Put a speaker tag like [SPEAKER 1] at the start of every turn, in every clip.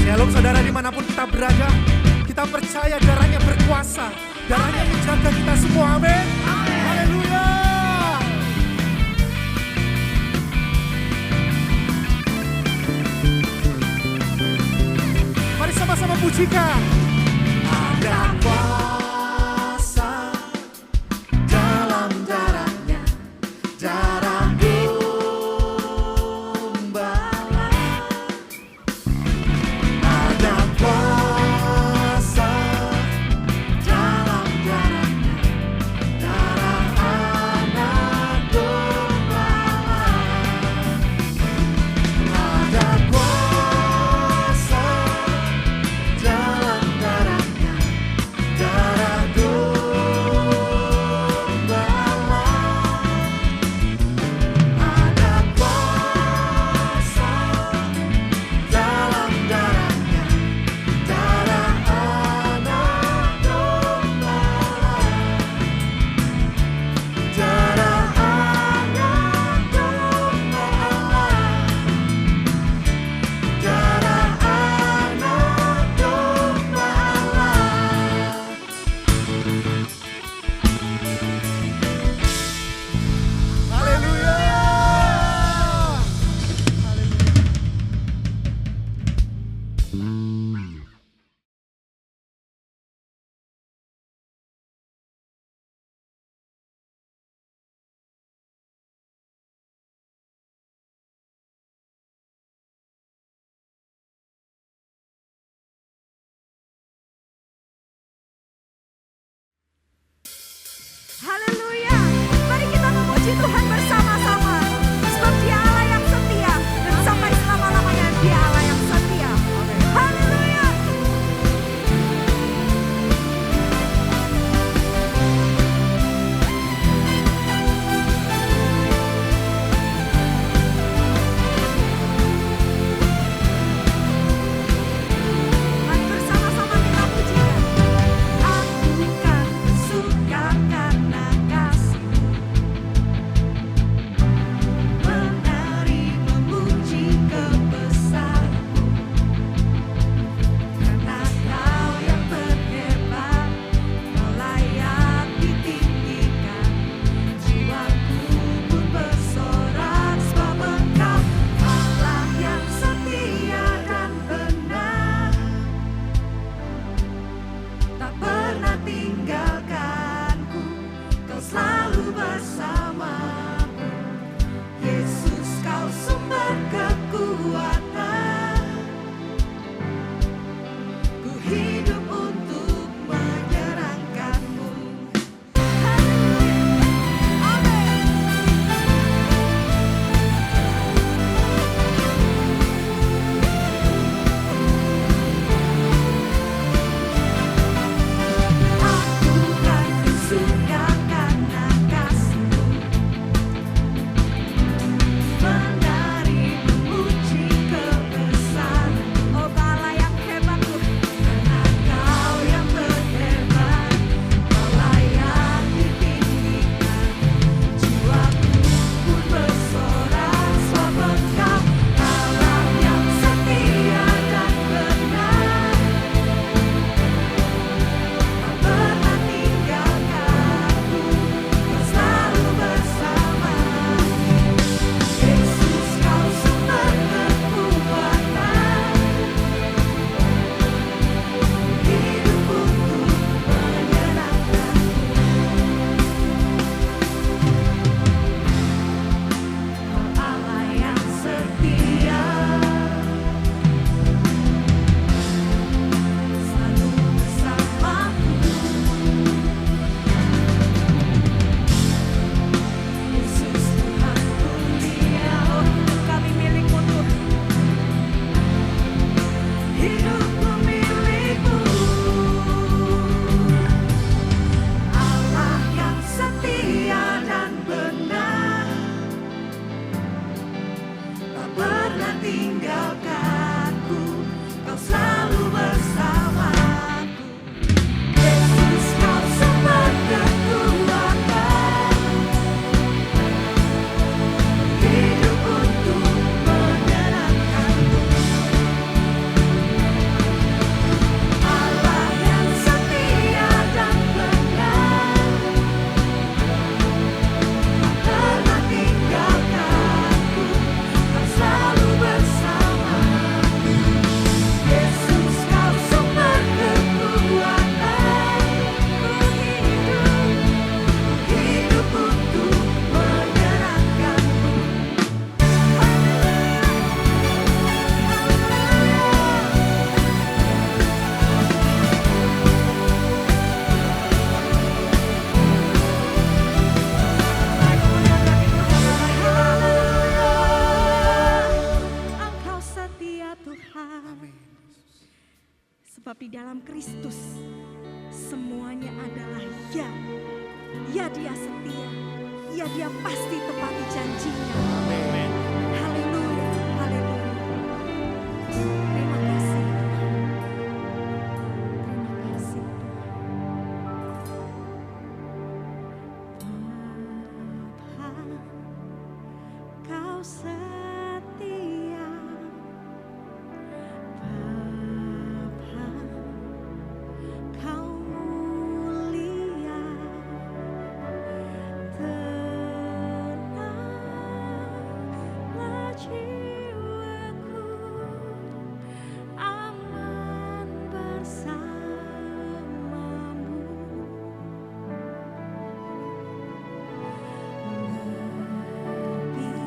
[SPEAKER 1] Shalom saudara dimanapun kita berada, kita percaya darahnya berkuasa, darahnya menjaga kita semua, amin. Haleluya. Mari sama-sama pujikan. Ada kuasa dalam darahnya, darah gembala. Ada kuasa dalam darahnya, darah anak gembala. Ada kuasa dalam darahnya, darah gembala. Ada kuasa dalam darahnya, darah anak gembala. Darah anak gembala. Darah anak gembala. Haleluya.
[SPEAKER 2] Haleluya. Mari kita memuji Tuhan bersama-sama. Sebab Dia Allah yang setia dan sampai selama-lamanya Dia Allah yang setia. Haleluya. Kristus, semuanya adalah ya. Ya, dia setia. Ya, dia pasti tepati janjinya.
[SPEAKER 1] Amin.
[SPEAKER 2] Haleluya, haleluya. Terima kasih Tuhan. Terima kasih Tuhan. Bapa, Kau setia. Bapa, Kau mulia. Tenanglah jiwaku, aman bersamamu. Lebih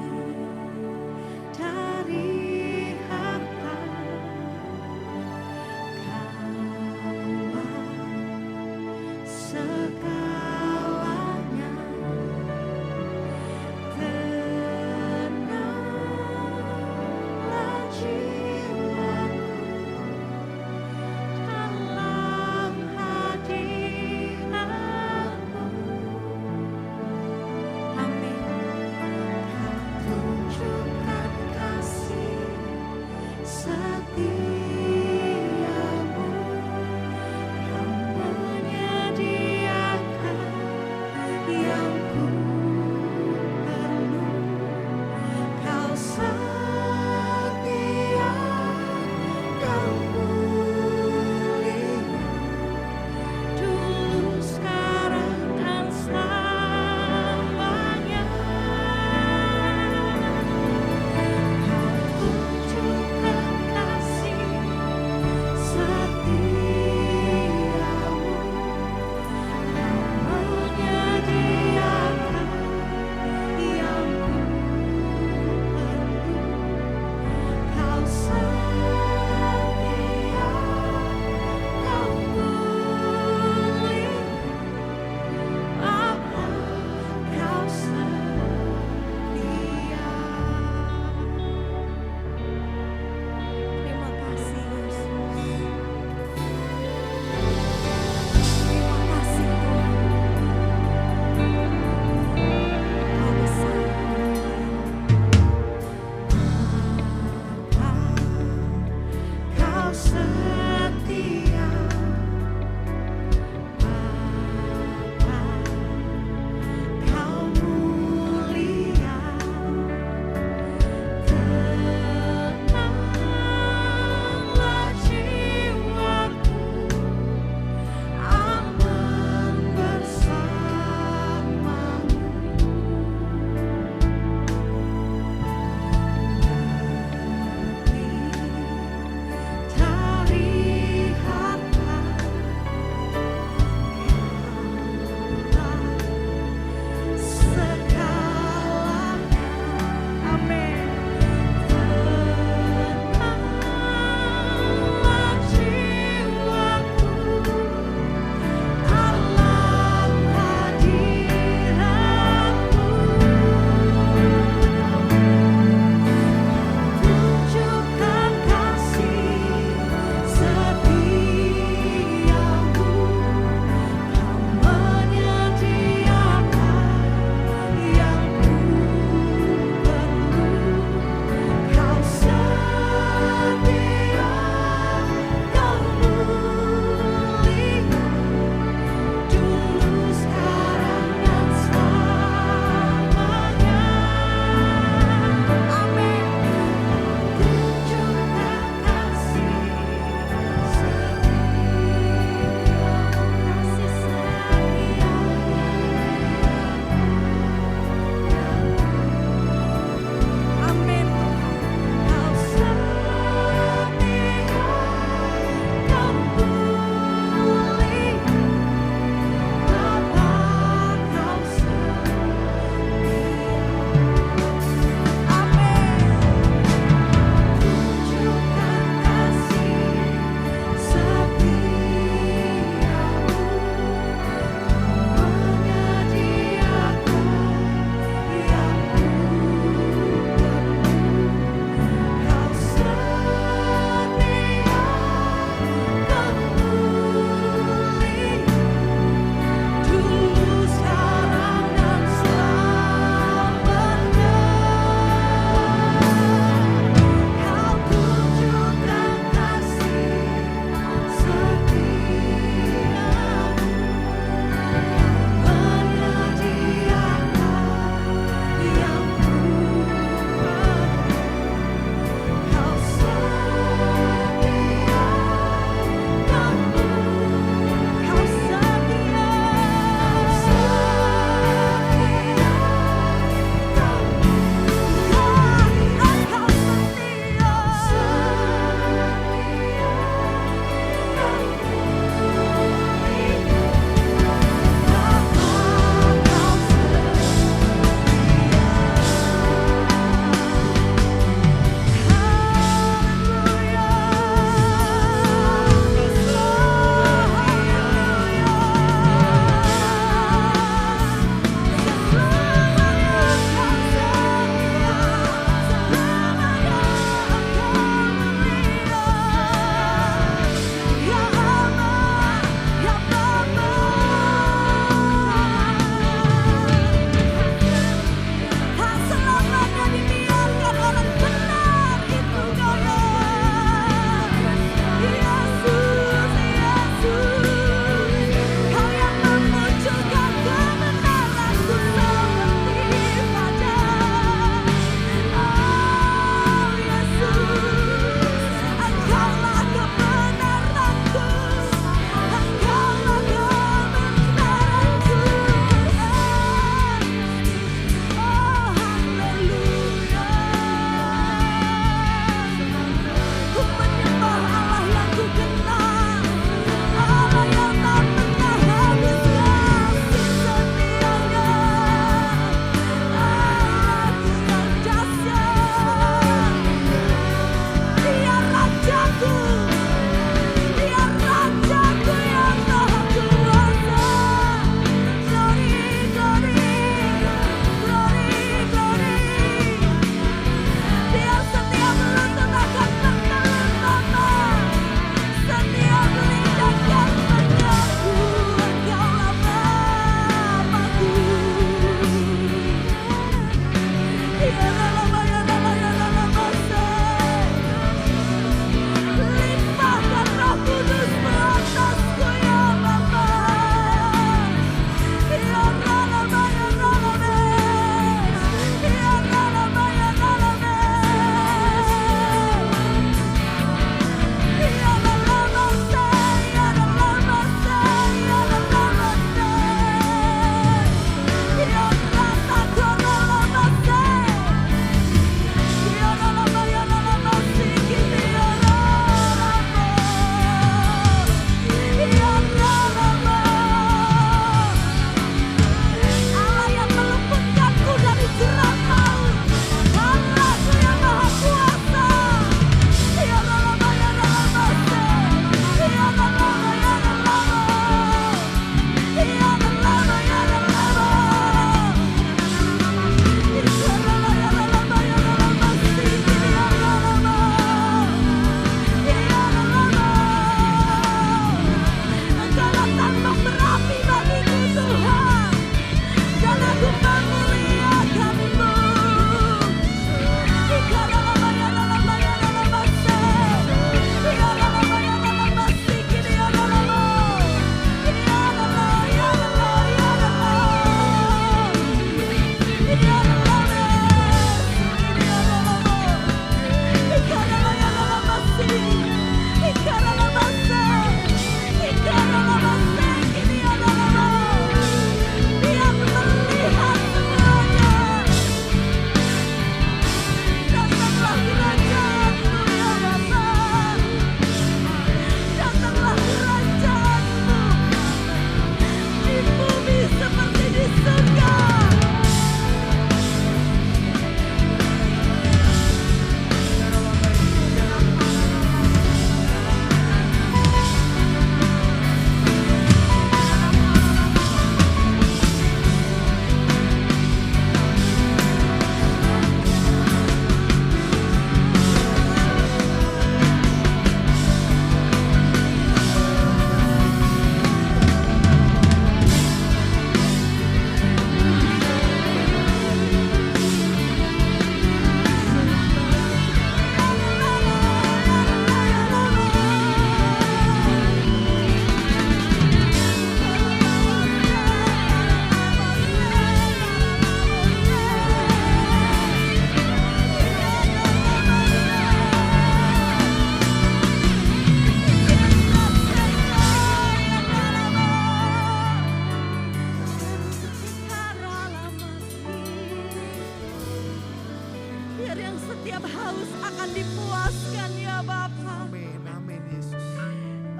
[SPEAKER 2] yang setiap haus akan dipuaskan ya Bapa.
[SPEAKER 1] Amin, amin Yesus.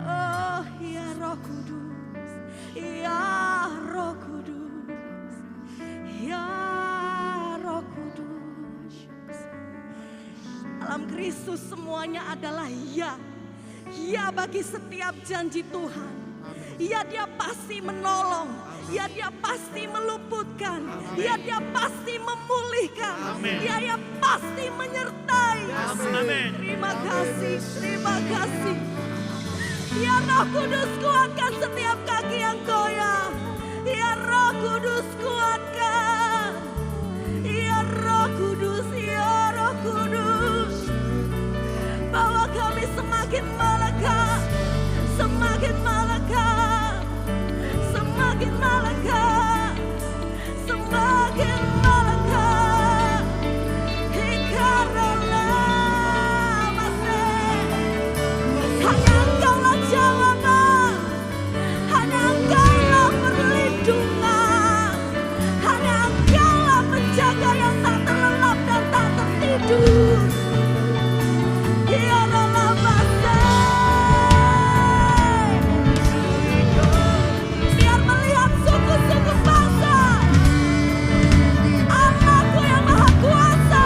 [SPEAKER 2] Oh ya Roh Kudus, ya Roh Kudus, ya Roh Kudus. Dalam Kristus semuanya adalah ya. Ya bagi setiap janji Tuhan. Ya dia pasti menolong. Ya dia pasti meluputkan. Ya dia pasti memulihkan. Ya pasti menyertai. Terima kasih, terima kasih. Ya Roh Kudus kuatkan setiap kaki yang goyah. Ya Roh Kudus kuatkan. Ya Roh Kudus, ya Roh Kudus. Bahwa kami semakin melekat, semakin melekat, semakin melekat, semakin melekat. Karena masih hanya Engkaulah jawaban, hanya Engkaulah perlindungan, hanya Engkaulah penjaga yang tak terlelap dan tak tertidur. Biar melihat suku-suku bangsa, Anakku yang Maha Kuasa.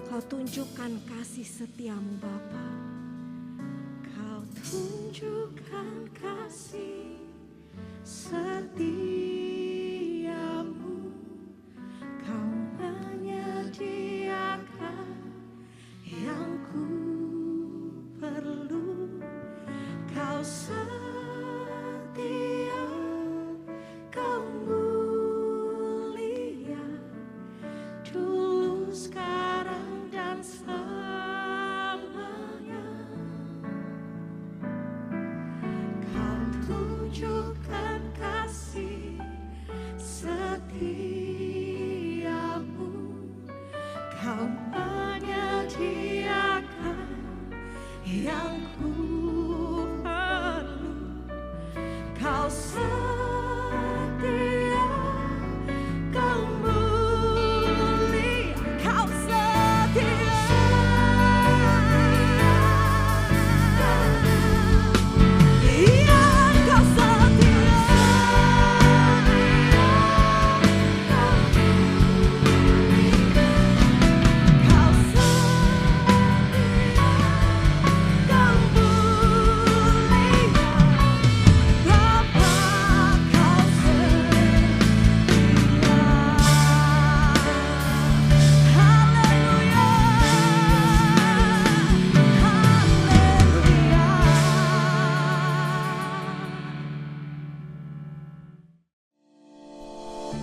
[SPEAKER 2] Kau tunjukkan kasih setiamu Bapa. Kau tunjukkan kasih setiamu. Kau menyediakan yang ku perlu. Kau setia, kau mulia, dulu sekarang dan selamanya. Kau tunjukkan kasih setiamu. Kau menyediakan yang ku perlu. Kau setia, kau mulia, kau setia. Iya, kau setia. Kau setia, kau mulia. Bapa, kau setia. Haleluya, haleluya.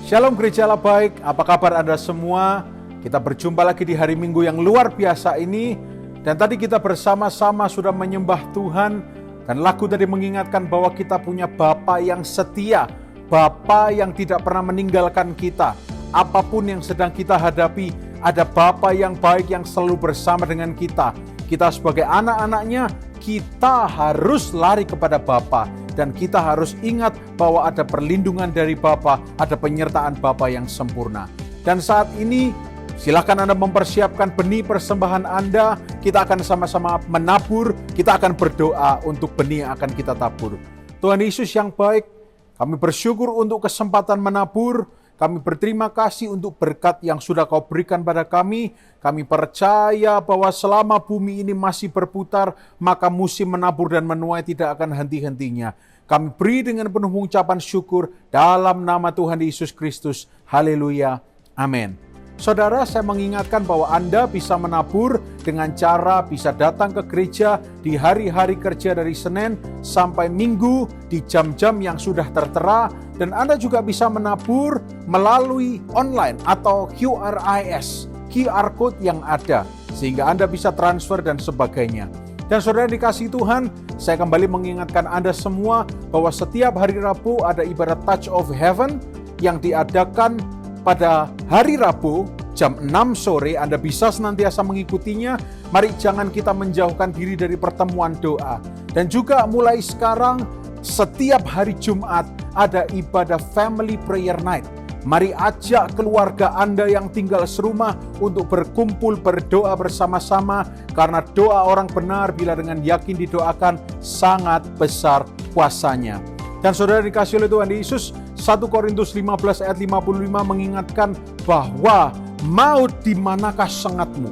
[SPEAKER 3] Shalom Gereja Allah Baik, apa kabar Anda semua? Kita berjumpa lagi di hari Minggu yang luar biasa ini. Dan tadi kita bersama-sama sudah menyembah Tuhan, Dan lagu tadi mengingatkan bahwa kita punya Bapa yang setia, Bapa yang tidak pernah meninggalkan kita. Apapun yang sedang kita hadapi, ada Bapa yang baik yang selalu bersama dengan kita. Kita sebagai anak-anaknya, kita harus lari kepada Bapa. Dan kita harus ingat bahwa ada perlindungan dari Bapa, ada penyertaan Bapa yang sempurna. Dan saat ini, silakan Anda mempersiapkan benih persembahan Anda. Kita akan sama-sama menabur, kita akan berdoa untuk benih yang akan kita tabur. Tuhan Yesus yang baik, kami bersyukur untuk kesempatan menabur. Kami berterima kasih untuk berkat yang sudah Kau berikan pada kami. Kami percaya bahwa selama bumi ini masih berputar, maka musim menabur dan menuai tidak akan henti-hentinya. Kami beri dengan penuh ucapan syukur dalam nama Tuhan Yesus Kristus. Haleluya. Amin. Saudara, saya mengingatkan bahwa Anda bisa menabur dengan cara bisa datang ke gereja di hari-hari kerja dari Senin sampai Minggu di jam-jam yang sudah tertera. Dan Anda juga bisa menabur melalui online atau QRIS, QR Code yang ada. Sehingga Anda bisa transfer dan sebagainya. Dan saudara dikasihi Tuhan, saya kembali mengingatkan Anda semua bahwa setiap hari Rabu ada ibadat Touch of Heaven yang diadakan pada hari Rabu jam 6 sore. Anda bisa senantiasa mengikutinya. Mari jangan kita menjauhkan diri dari pertemuan doa. Dan juga mulai sekarang setiap hari Jumat ada ibadah Family Prayer Night. Mari ajak keluarga Anda yang tinggal serumah untuk berkumpul berdoa bersama-sama. Karena doa orang benar bila dengan yakin didoakan sangat besar kuasanya. Dan saudara dikasihi oleh Tuhan Yesus, 1 Korintus 15 ayat 55 mengingatkan bahwa maut di manakah sengatmu?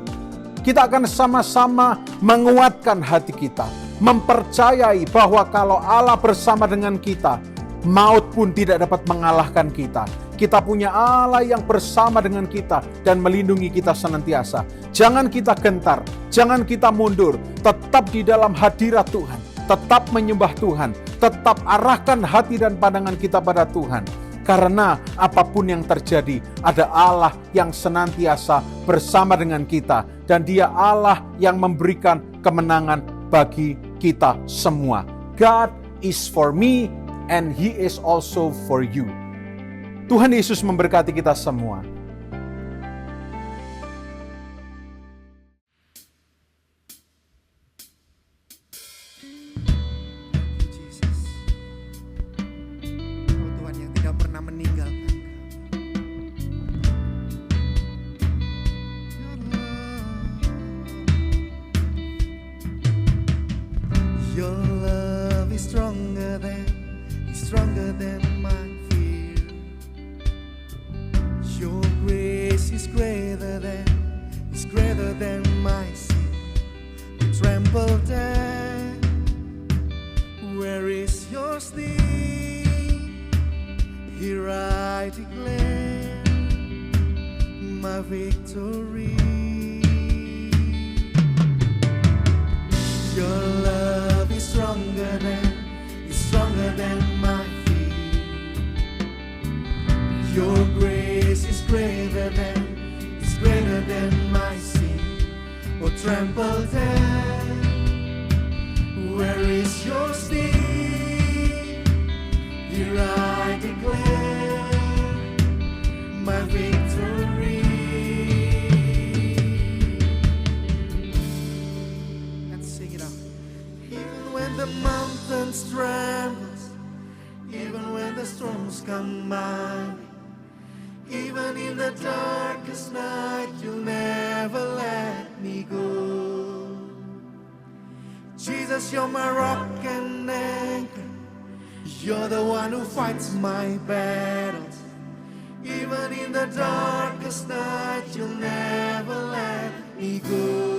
[SPEAKER 3] Kita akan sama-sama menguatkan hati kita, mempercayai bahwa kalau Allah bersama dengan kita, maut pun tidak dapat mengalahkan kita. Kita punya Allah yang bersama dengan kita dan melindungi kita senantiasa. Jangan kita gentar, jangan kita mundur, tetap di dalam hadirat Tuhan, tetap menyembah Tuhan, tetap arahkan hati dan pandangan kita pada Tuhan. Karena apapun yang terjadi, ada Allah yang senantiasa bersama dengan kita. Dan Dia Allah yang memberikan kemenangan bagi kita semua. God is for me and He is also for you. Tuhan Yesus memberkati kita semua.
[SPEAKER 1] Stronger than my fear. Your grace is greater than my sin. Trample down. Where is your sting? Here I declare my victory. Your love is stronger than my fear. Your grace is greater than my sin. Oh, trample down. Where is your sting? Here I declare my victory. Let's sing it out. Even when the mountains trembles, even when the storms come my way, even in the darkest night, you'll never let me go. Jesus, you're my rock and anchor. You're the one who fights my battles. Even in the darkest night, you'll never let me go.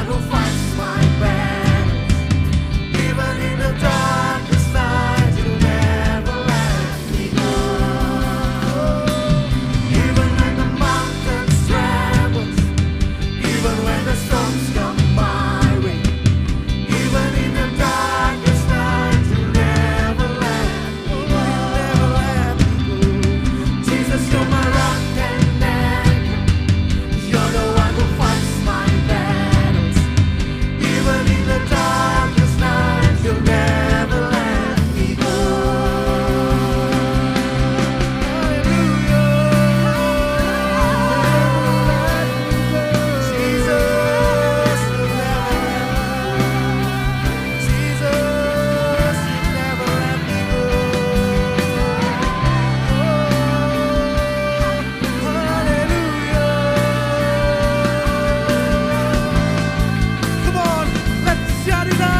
[SPEAKER 1] one who fights my battle. Even in the darkest night, you'll never let me go. Even when the mountains tremble, even when the storms come my way, even in the darkest night, you'll never let me go. You'll never let me go. Jesus, you're my rock and anchor. You're the one who fights my battles. Even in the darkest night, you'll never let me go. Jesus, you'll never let me go. Jesus, you'll never let me go. Hallelujah. Come on, let's shout it out.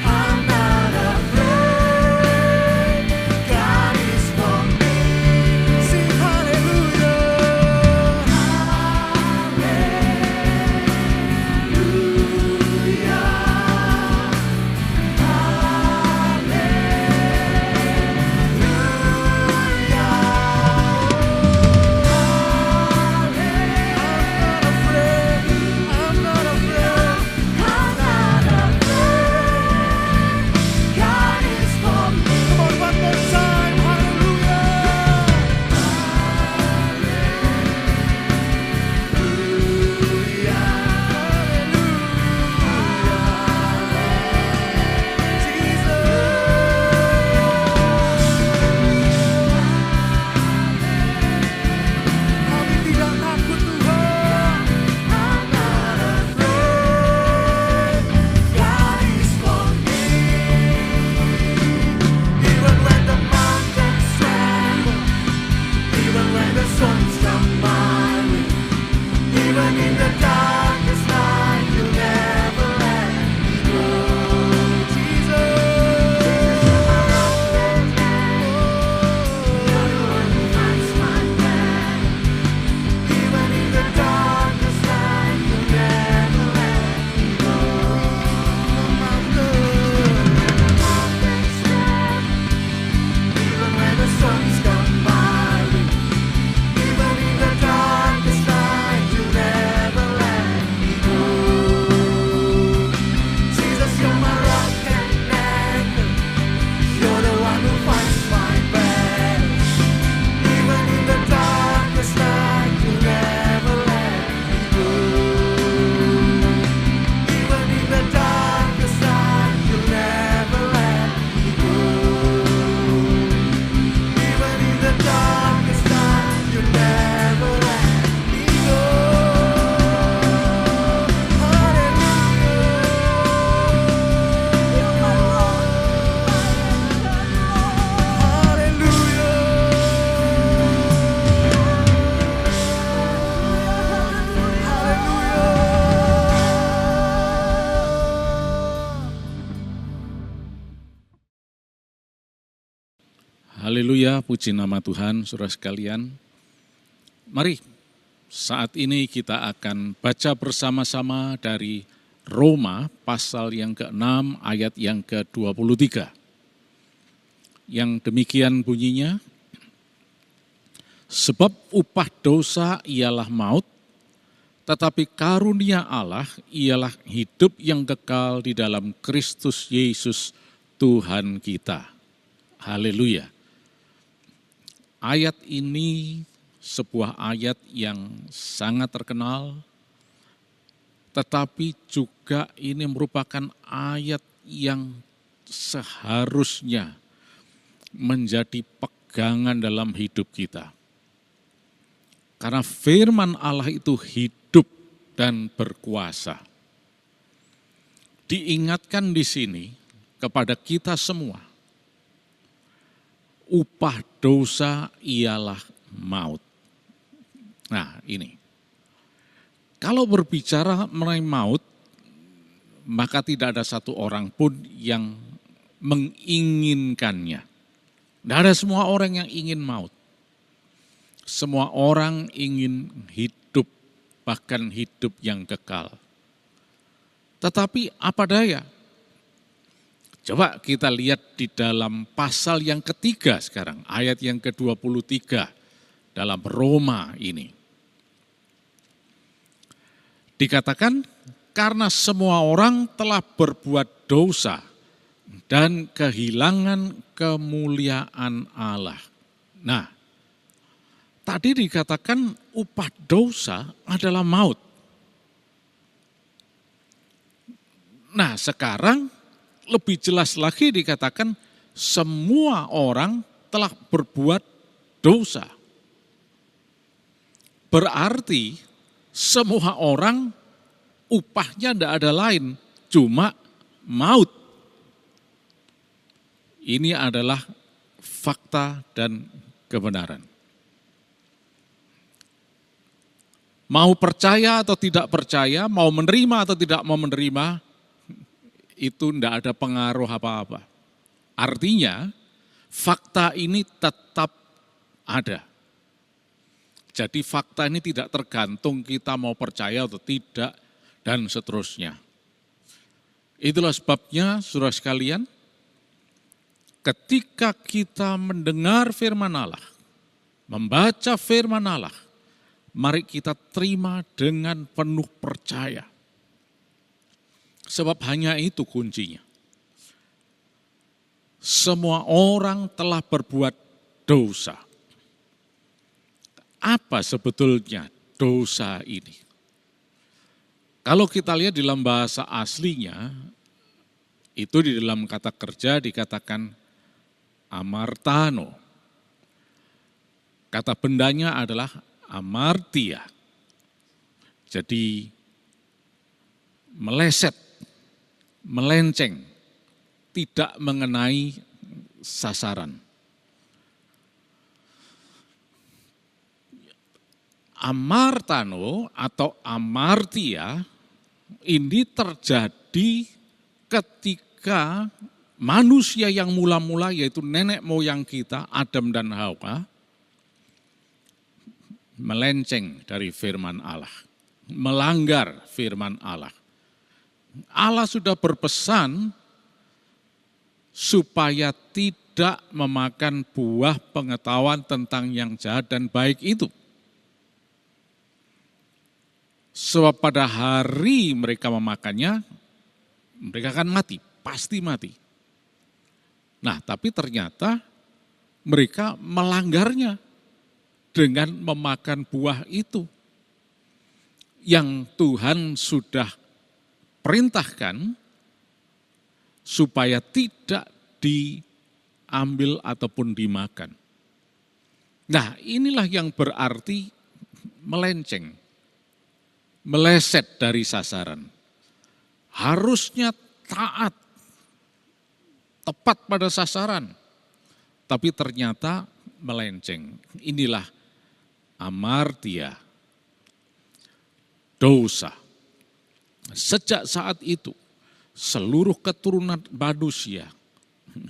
[SPEAKER 1] I'm not afraid. God is for me. Sing hallelujah. I'm not afraid. I'm not afraid. God is for me. Come on, one more time. Kami tidak takut Tuhan. I'm not afraid. God is for me. Even when the mountains tremble, even when the storms come my way, even in the darkest night, you'll never let me go. Jesus, you're the one who fights my battle. Even in the darkest night, you'll never let me go. The mountains tremble, even when the storms come my way, even in the darkest night, you'll never let me go. Jesus, you're my rock and anchor. You're the one who fights my battles. Even in the darkest night, you'll never let me go. Even in the darkest night, you'll never let me go. Even in the darkest night, you'll never let me go.
[SPEAKER 4] Haleluya, puji nama Tuhan, saudara sekalian. Mari, saat ini kita akan baca bersama-sama dari Roma pasal yang ke-6 ayat yang ke-23. Yang demikian bunyinya, sebab upah dosa ialah maut, tetapi karunia Allah ialah hidup yang kekal di dalam Kristus Yesus Tuhan kita. Haleluya. Ayat ini sebuah ayat yang sangat terkenal, tetapi juga ini merupakan ayat yang seharusnya menjadi pegangan dalam hidup kita. Karena firman Allah itu hidup dan berkuasa. Diingatkan di sini kepada kita semua, upah dosa ialah maut. Nah ini, kalau berbicara mengenai maut, maka tidak ada satu orang pun yang menginginkannya. Tidak ada semua orang yang ingin maut. Semua orang ingin hidup, bahkan hidup yang kekal. Tetapi apa daya? Coba kita lihat di dalam pasal yang ketiga sekarang, ayat yang ke-23 dalam Roma ini. Dikatakan, karena semua orang telah berbuat dosa dan kehilangan kemuliaan Allah. Nah, tadi dikatakan upah dosa adalah maut. Nah, sekarang lebih jelas lagi dikatakan semua orang telah berbuat dosa. Berarti semua orang upahnya tidak ada lain, cuma maut. Ini adalah fakta dan kebenaran. Mau percaya atau tidak percaya, mau menerima atau tidak mau menerima, itu tidak ada pengaruh apa-apa. Artinya, fakta ini tetap ada. Jadi fakta ini tidak tergantung kita mau percaya atau tidak, dan seterusnya. Itulah sebabnya, saudara sekalian, ketika kita mendengar firman Allah, membaca firman Allah, mari kita terima dengan penuh percaya. Sebab hanya itu kuncinya. Semua orang telah berbuat dosa. Apa sebetulnya dosa ini? Kalau kita lihat di dalam bahasa aslinya, itu di dalam kata kerja dikatakan amartano. Kata bendanya adalah amartia. Jadi meleset, melenceng, tidak mengenai sasaran. Amartano atau amartia ini terjadi ketika manusia yang mula-mula, yaitu nenek moyang kita, Adam dan Hawa, melenceng dari firman Allah, melanggar firman Allah. Allah sudah berpesan supaya tidak memakan buah pengetahuan tentang yang jahat dan baik itu. Sebab pada hari mereka memakannya, mereka akan mati, pasti mati. Nah, tapi ternyata mereka melanggarnya dengan memakan buah itu. Yang Tuhan sudah perintahkan supaya tidak diambil ataupun dimakan. Nah, inilah yang berarti melenceng, meleset dari sasaran. Harusnya taat, tepat pada sasaran, tapi ternyata melenceng. Inilah amartia, dosa. Sejak saat itu, seluruh keturunan manusia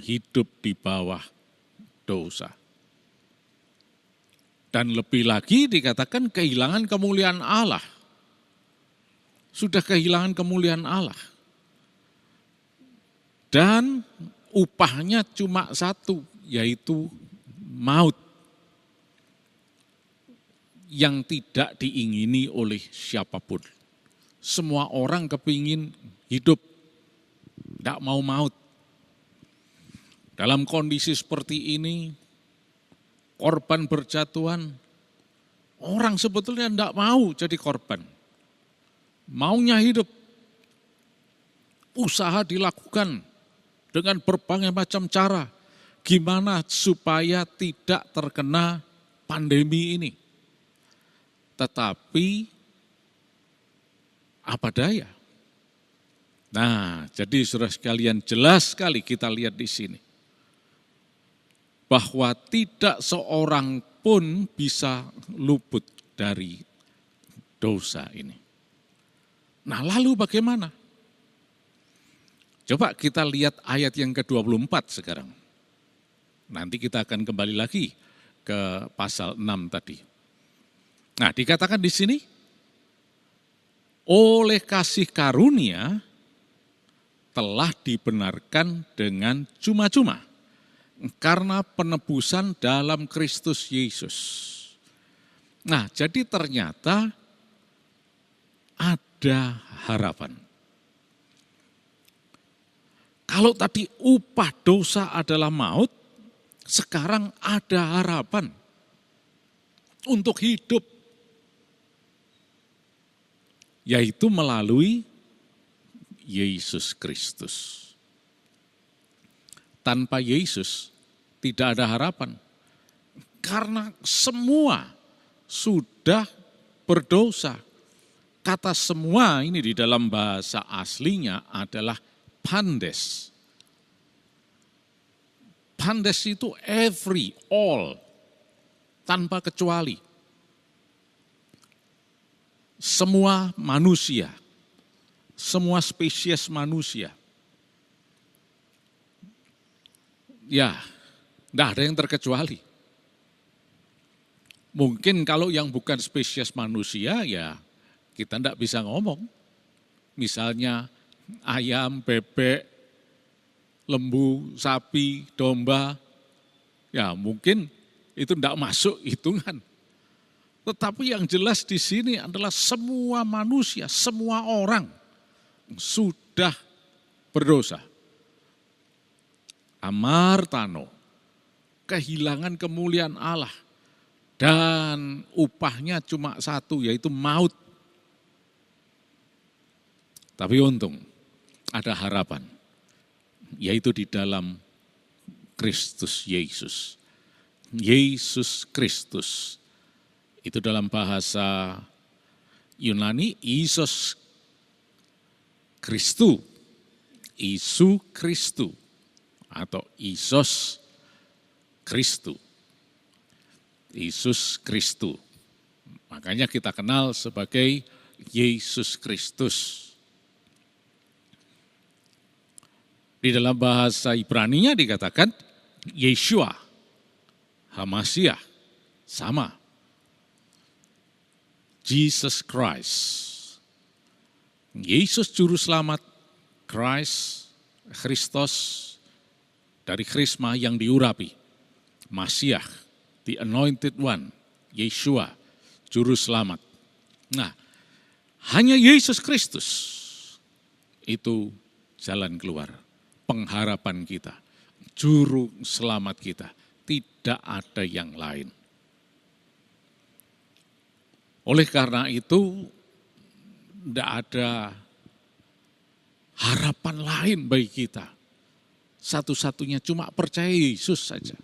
[SPEAKER 4] hidup di bawah dosa. Dan lebih lagi dikatakan kehilangan kemuliaan Allah. Sudah kehilangan kemuliaan Allah. Dan upahnya cuma satu, yaitu maut. Yang tidak diingini oleh siapapun. Semua orang kepingin hidup, tidak mau maut. Dalam kondisi seperti ini, korban berjatuhan, orang sebetulnya tidak mau jadi korban. Maunya hidup. Usaha dilakukan dengan berbagai macam cara. Gimana supaya tidak terkena pandemi ini. Tetapi apa daya? Nah, jadi saudara sekalian jelas sekali kita lihat di sini. bahwa tidak seorang pun bisa luput dari dosa ini. Nah, lalu bagaimana? Coba kita lihat ayat yang ke-24 sekarang. Nanti kita akan kembali lagi ke pasal 6 tadi. Nah, dikatakan di sini, oleh kasih karunia telah dibenarkan dengan cuma-cuma karena penebusan dalam Kristus Yesus. Nah, jadi ternyata ada harapan. Kalau tadi upah dosa adalah maut, sekarang ada harapan untuk hidup, yaitu melalui Yesus Kristus. Tanpa Yesus tidak ada harapan, karena semua sudah berdosa. Kata semua ini di dalam bahasa aslinya adalah pandes. Pandes itu every, all, tanpa kecuali. Semua manusia, semua spesies manusia. Ya, tidak ada yang terkecuali. Mungkin kalau yang bukan spesies manusia, ya kita tidak bisa ngomong. Misalnya ayam, bebek, lembu, sapi, domba, ya mungkin itu tidak masuk hitungan. Tetapi yang jelas di sini adalah semua manusia, semua orang sudah berdosa. Amartano, kehilangan kemuliaan Allah, dan upahnya cuma satu, yaitu maut. Tapi untung ada harapan, yaitu di dalam Kristus Yesus. Yesus Kristus, itu dalam bahasa Yunani, Isos Kristu, Isu Kristu, atau Isos Kristu, Yesus Kristu. Makanya kita kenal sebagai Yesus Kristus. Di dalam bahasa Ibraninya dikatakan Yeshua, Hamasiah, sama. Jesus Christ. Yesus Juru Selamat, Christ, Kristus, dari Krisma yang diurapi. Masiah, the anointed one, Yeshua, Juru Selamat. Nah, hanya Yesus Kristus itu jalan keluar, pengharapan kita, Juru Selamat kita. Tidak ada yang lain. Oleh karena itu, tidak ada harapan lain bagi kita. Satu-satunya cuma percaya Yesus saja.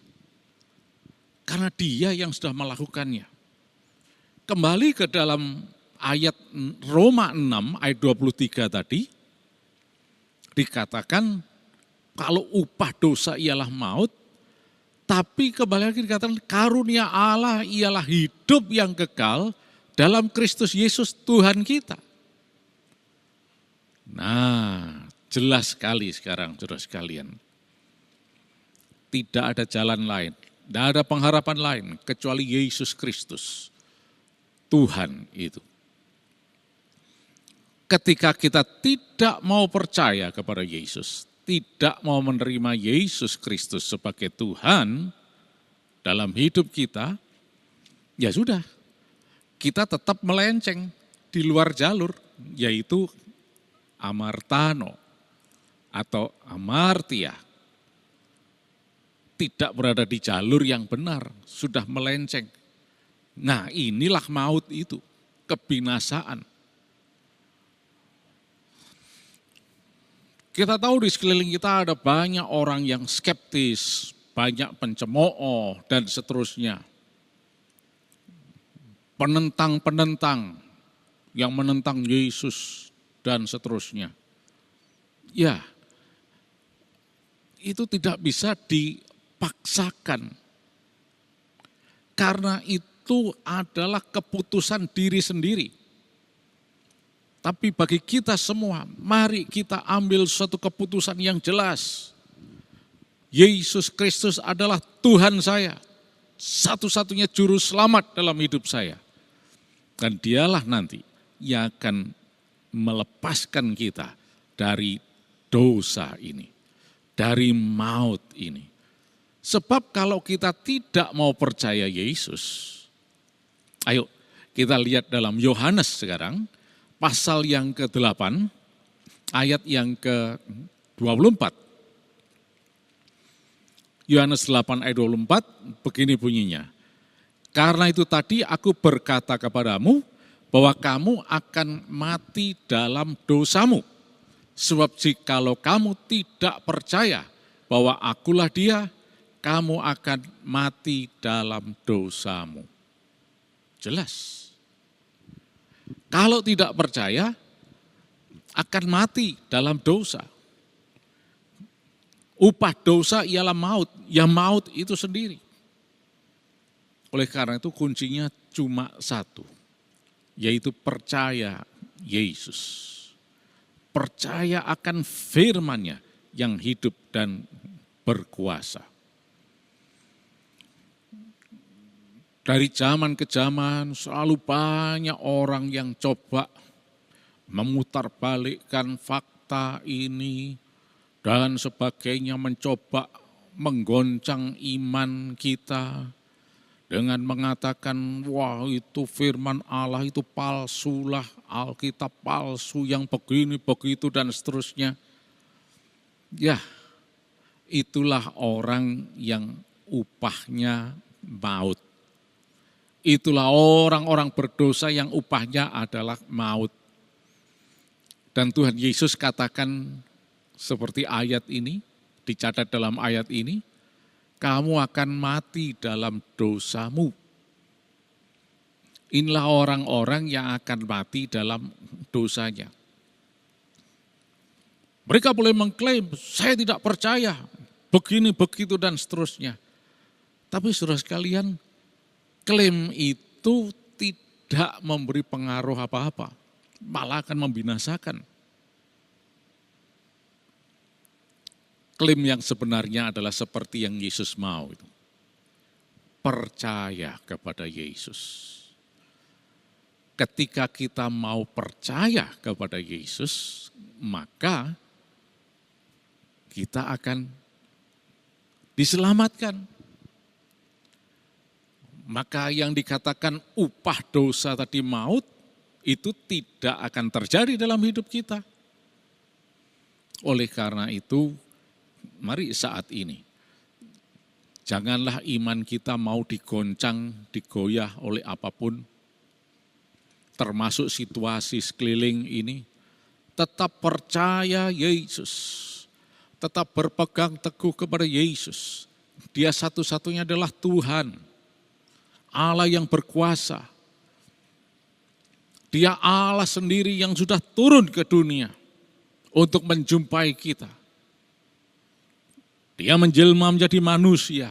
[SPEAKER 4] Karena Dia yang sudah melakukannya. Kembali ke dalam ayat Roma 6 ayat 23 tadi, dikatakan kalau upah dosa ialah maut, tapi kembali lagi dikatakan karunia Allah ialah hidup yang kekal dalam Kristus Yesus Tuhan kita. Nah, jelas sekali sekarang saudara sekalian. Tidak ada jalan lain, tidak ada pengharapan lain kecuali Yesus Kristus, Tuhan itu. Ketika kita tidak mau percaya kepada Yesus, tidak mau menerima Yesus Kristus sebagai Tuhan dalam hidup kita, ya sudah, kita tetap melenceng di luar jalur, yaitu amartano atau amartia. Tidak berada di jalur yang benar, sudah melenceng. Nah, inilah maut itu, kebinasaan. Kita tahu di sekeliling kita ada banyak orang yang skeptis, banyak pencemooh dan seterusnya. Penentang-penentang yang menentang Yesus dan seterusnya. Ya, itu tidak bisa paksakan. Karena itu adalah keputusan diri sendiri. Tapi bagi kita semua, mari kita ambil suatu keputusan yang jelas. Yesus Kristus adalah Tuhan saya, satu-satunya juru selamat dalam hidup saya. Dan dialah nanti yang akan melepaskan kita dari dosa ini, dari maut ini. Sebab kalau kita tidak mau percaya Yesus, ayo kita lihat dalam Yohanes sekarang, pasal yang ke-8, ayat yang ke-24. Yohanes 8 ayat 24, begini bunyinya. Karena itu tadi aku berkata kepadamu, bahwa kamu akan mati dalam dosamu. Sebab jikalau kamu tidak percaya bahwa akulah dia, kamu akan mati dalam dosamu. Jelas. Kalau tidak percaya, akan mati dalam dosa. Upah dosa ialah maut, ya maut itu sendiri. Oleh karena itu kuncinya cuma satu, yaitu percaya Yesus. Percaya akan firman-Nya yang hidup dan berkuasa. Dari zaman ke zaman selalu banyak orang yang coba memutarbalikkan fakta ini dan sebagainya, mencoba menggoncang iman kita dengan mengatakan, wah itu firman Allah itu palsulah, Alkitab palsu yang begini, begitu dan seterusnya. Ya, itulah orang yang upahnya maut. Itulah orang-orang berdosa yang upahnya adalah maut. Dan Tuhan Yesus katakan seperti ayat ini, dicatat dalam ayat ini, kamu akan mati dalam dosamu. Inilah orang-orang yang akan mati dalam dosanya. Mereka boleh mengklaim, saya tidak percaya, begini, begitu, dan seterusnya. Tapi saudara sekalian, klaim itu tidak memberi pengaruh apa-apa, malah akan membinasakan. Klaim yang sebenarnya adalah seperti yang Yesus mau. Percaya kepada Yesus. Ketika kita mau percaya kepada Yesus, maka kita akan diselamatkan. Maka yang dikatakan upah dosa tadi maut, itu tidak akan terjadi dalam hidup kita. Oleh karena itu, mari saat ini, janganlah iman kita mau digoncang, digoyah oleh apapun, termasuk situasi sekeliling ini. Tetap percaya Yesus, tetap berpegang teguh kepada Yesus. Dia satu-satunya adalah Tuhan, Allah yang berkuasa. Dia Allah sendiri yang sudah turun ke dunia untuk menjumpai kita. Dia menjelma menjadi manusia.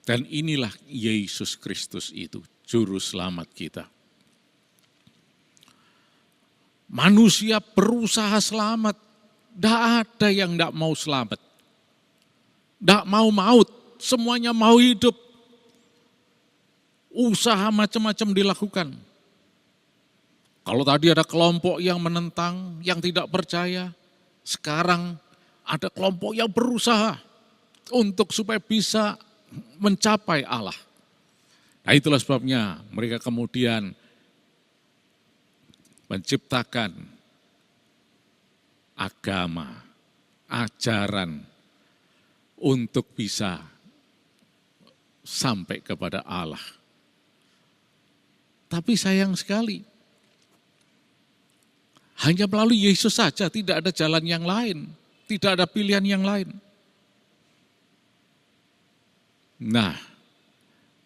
[SPEAKER 4] Dan inilah Yesus Kristus itu, juru selamat kita. Manusia berusaha selamat. Tidak ada yang tidak mau selamat. Tidak mau maut, semuanya mau hidup. Usaha macam-macam dilakukan. Kalau tadi ada kelompok yang menentang, yang tidak percaya, sekarang ada kelompok yang berusaha untuk supaya bisa mencapai Allah. Nah itulah sebabnya mereka kemudian menciptakan agama, ajaran untuk bisa sampai kepada Allah. Tapi sayang sekali, hanya melalui Yesus saja, tidak ada jalan yang lain. Tidak ada pilihan yang lain. Nah,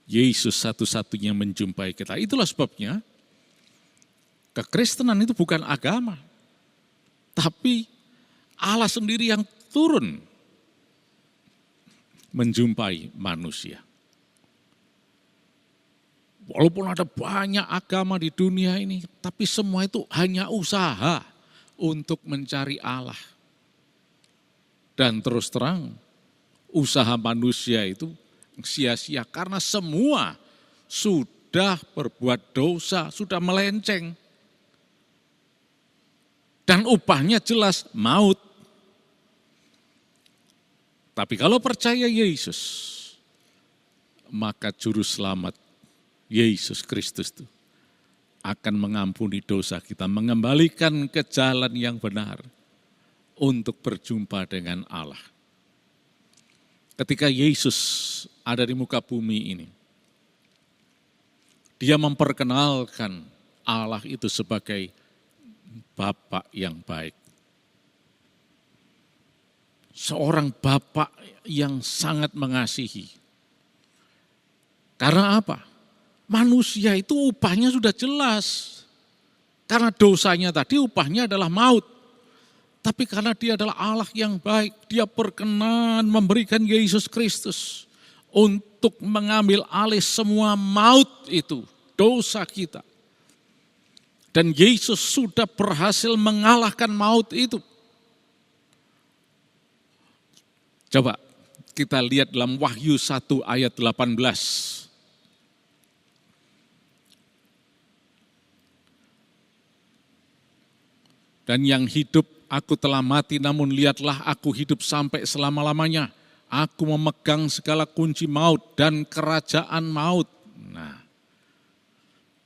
[SPEAKER 4] Yesus satu-satunya menjumpai kita. Itulah sebabnya kekristenan itu bukan agama. Tapi Allah sendiri yang turun menjumpai manusia. Walaupun ada banyak agama di dunia ini, tapi semua itu hanya usaha untuk mencari Allah. Dan terus terang, usaha manusia itu sia-sia karena semua sudah berbuat dosa, sudah melenceng. Dan upahnya jelas maut. Tapi kalau percaya Yesus, maka juru selamat Yesus Kristus itu akan mengampuni dosa kita, mengembalikan ke jalan yang benar untuk berjumpa dengan Allah. Ketika Yesus ada di muka bumi ini, dia memperkenalkan Allah itu sebagai Bapa yang baik. Seorang Bapa yang sangat mengasihi. Karena apa? Manusia itu upahnya sudah jelas. Karena dosanya tadi upahnya adalah maut. Tapi karena dia adalah Allah yang baik, dia berkenan memberikan Yesus Kristus untuk mengambil alih semua maut itu, dosa kita. Dan Yesus sudah berhasil mengalahkan maut itu. Coba kita lihat dalam Wahyu 1 ayat 18. Dan yang hidup aku telah mati, namun lihatlah aku hidup sampai selama-lamanya. Aku memegang segala kunci maut dan kerajaan maut. Nah,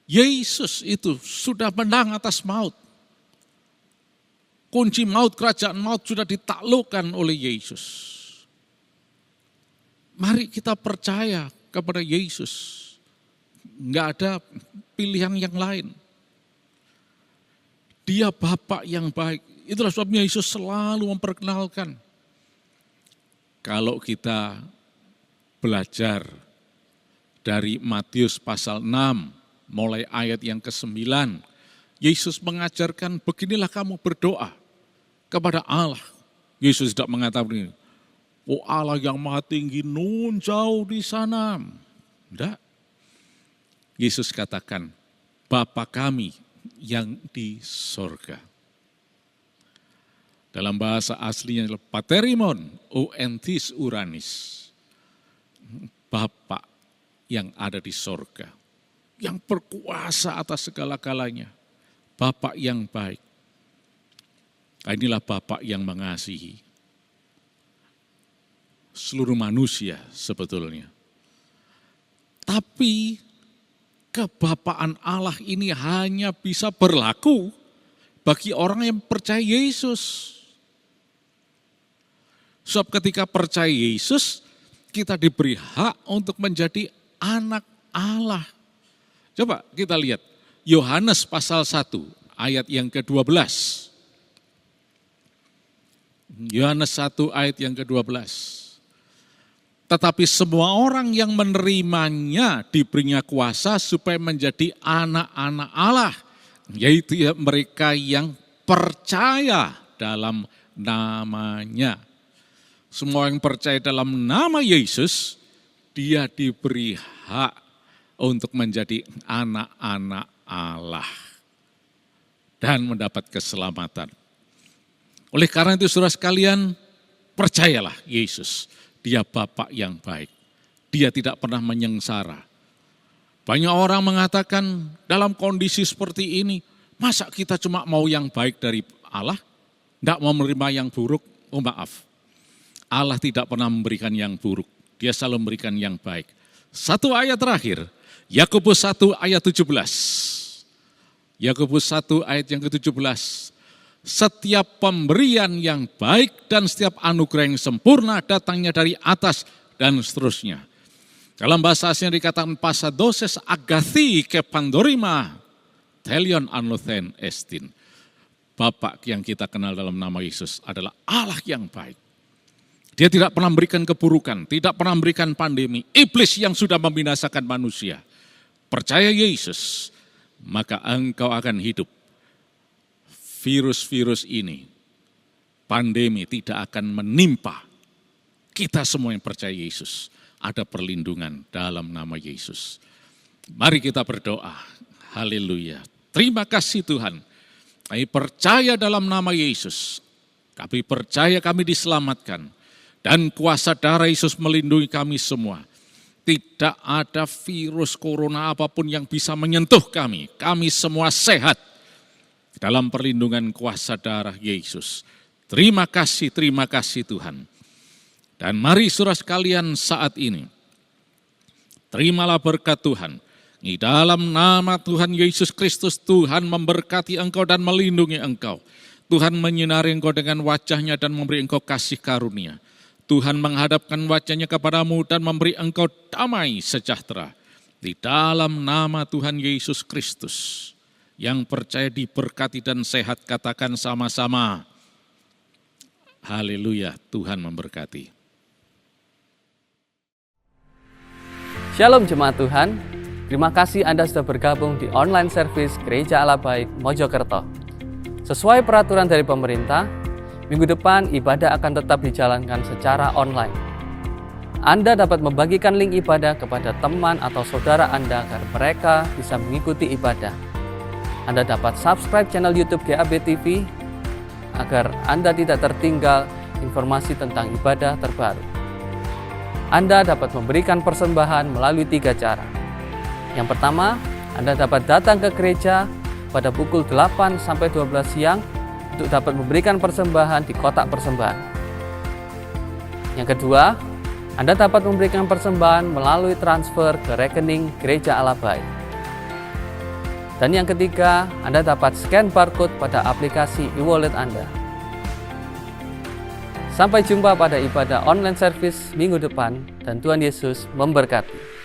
[SPEAKER 4] Yesus itu sudah menang atas maut. Kunci maut, kerajaan maut sudah ditaklukkan oleh Yesus. Mari kita percaya kepada Yesus. Enggak ada pilihan yang lain. Dia Bapa yang baik. Itulah sebabnya Yesus selalu memperkenalkan. Kalau kita belajar dari Matius pasal 6, mulai ayat yang ke-9, Yesus mengajarkan beginilah kamu berdoa kepada Allah. Yesus tidak mengatakan begini, oh Allah yang maha tinggi nun jauh di sana. Tidak. Yesus katakan, Bapa kami yang di sorga. Dalam bahasa aslinya adalah Paterimon, Oentis Uranis. Bapa yang ada di sorga. Yang berkuasa atas segala-galanya. Bapa yang baik. Inilah Bapa yang mengasihi seluruh manusia sebetulnya. Tapi kebapaan Allah ini hanya bisa berlaku bagi orang yang percaya Yesus. Sebab ketika percaya Yesus, kita diberi hak untuk menjadi anak Allah. Coba kita lihat Yohanes pasal 1 ayat yang ke-12. Yohanes 1 ayat yang ke-12. Tetapi semua orang yang menerimanya diberinya kuasa supaya menjadi anak-anak Allah. Yaitu mereka yang percaya dalam namanya. Semua yang percaya dalam nama Yesus, dia diberi hak untuk menjadi anak-anak Allah. Dan mendapat keselamatan. Oleh karena itu saudara sekalian, percayalah Yesus. Dia Bapa yang baik. Dia tidak pernah menyengsara. Banyak orang mengatakan dalam kondisi seperti ini, masa kita cuma mau yang baik dari Allah? Tidak mau menerima yang buruk? Oh maaf. Allah tidak pernah memberikan yang buruk. Dia selalu memberikan yang baik. Satu ayat terakhir, Yakobus 1 ayat 17. Yakobus 1 ayat yang ke-17. Setiap pemberian yang baik dan setiap anugerah yang sempurna datangnya dari atas dan seterusnya. Dalam bahasa aslinya dikatakan pasadoses agathi ke pandorima telion anothen estin. Bapak yang kita kenal dalam nama Yesus adalah Allah yang baik. Dia tidak pernah memberikan keburukan, tidak pernah memberikan pandemi. Iblis yang sudah membinasakan manusia. Percaya Yesus, maka engkau akan hidup. Virus-virus ini, pandemi tidak akan menimpa kita semua yang percaya Yesus, ada perlindungan dalam nama Yesus. Mari kita berdoa. Haleluya. Terima kasih Tuhan. Kami percaya dalam nama Yesus. Kami percaya kami diselamatkan. Dan kuasa darah Yesus melindungi kami semua. Tidak ada virus corona apapun yang bisa menyentuh kami. Kami semua sehat dalam perlindungan kuasa darah Yesus. Terima kasih Tuhan. Dan mari saudara sekalian saat ini, terimalah berkat Tuhan. Di dalam nama Tuhan Yesus Kristus, Tuhan memberkati engkau dan melindungi engkau. Tuhan menyinari engkau dengan wajahnya dan memberi engkau kasih karunia. Tuhan menghadapkan wajahnya kepadamu dan memberi engkau damai sejahtera. Di dalam nama Tuhan Yesus Kristus. Yang percaya diberkati dan sehat, katakan sama-sama. Haleluya, Tuhan memberkati.
[SPEAKER 5] Shalom jemaat Tuhan, terima kasih Anda sudah bergabung di online service Gereja Allah Baik Mojokerto. Sesuai peraturan dari pemerintah, minggu depan ibadah akan tetap dijalankan secara online. Anda dapat membagikan link ibadah kepada teman atau saudara Anda agar mereka bisa mengikuti ibadah. Anda dapat subscribe channel YouTube GAB TV agar Anda tidak tertinggal informasi tentang ibadah terbaru. Anda dapat memberikan persembahan melalui 3 cara. Yang pertama, Anda dapat datang ke gereja pada pukul 8 sampai 12 siang untuk dapat memberikan persembahan di kotak persembahan. Yang kedua, Anda dapat memberikan persembahan melalui transfer ke rekening Gereja Allah Baik. Dan yang ketiga, Anda dapat scan barcode pada aplikasi e-wallet Anda. Sampai jumpa pada ibadah online service minggu depan dan Tuhan Yesus memberkati.